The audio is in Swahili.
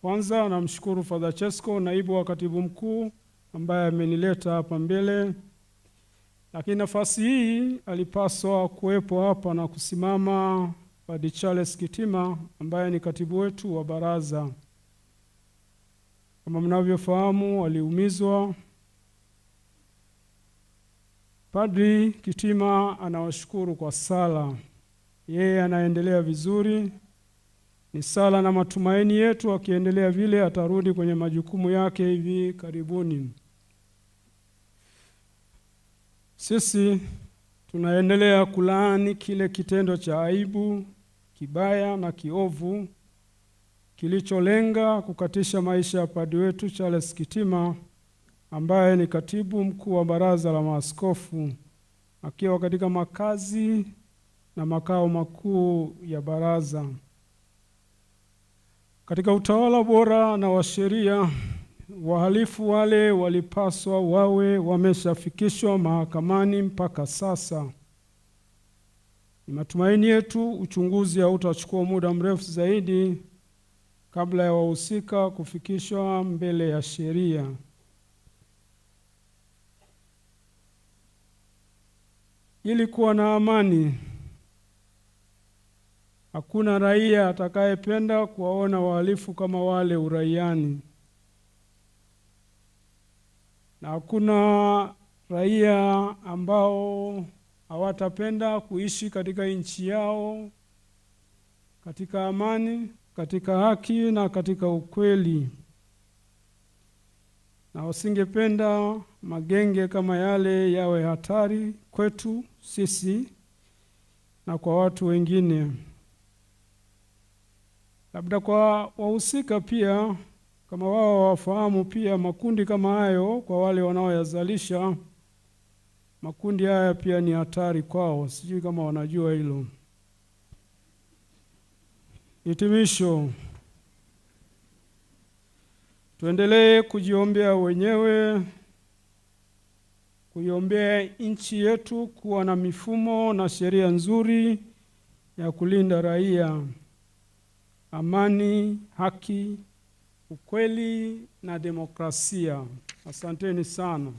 Kwanza namshukuru Father Chesko, naibu wa katibu mkuu, ambaye amenileta hapa mbele. Lakini nafasi hii alipaswa kuwepo hapa na kusimama Padre Charles Kitima, ambaye ni katibu wetu wa baraza. Kama mnavyofahamu, aliumizwa. Padre Kitima anawashukuru kwa sala. Yeye anaendelea vizuri. Ni sala na matumaini yetu akiendelea vile atarudi kwenye majukumu yake hivi karibuni. Sisi tunaendelea kulaani kile kitendo cha aibu, kibaya na kiovu kilicholenga kukatisha maisha ya padri wetu Charles Kitima, ambaye ni katibu mkuu wa baraza la maaskofu, akiwa katika makazi na makao makuu ya baraza. Katika utawala bora na wa sheria, wahalifu wale walipaswa wawe wameshafikishwa mahakamani mpaka sasa. Ni matumaini yetu uchunguzi hautachukua muda mrefu zaidi kabla ya wahusika kufikishwa mbele ya sheria. Ili kuwa na amani, hakuna raia atakayependa kuwaona wahalifu kama wale uraiani. Na hakuna raia ambao hawatapenda kuishi katika nchi yao katika amani, katika haki na katika ukweli. Na wasingependa magenge kama yale yawe hatari kwetu sisi na kwa watu wengine. Labda kwa wahusika pia, kama wao wafahamu pia makundi kama hayo, kwa wale wanaoyazalisha, makundi haya pia ni hatari kwao. Sijui kama wanajua hilo. Hitimisho. Tuendelee kujiombea wenyewe, kuiombea nchi yetu kuwa na mifumo na sheria nzuri ya kulinda raia, amani, haki, ukweli na demokrasia. Asanteni sana.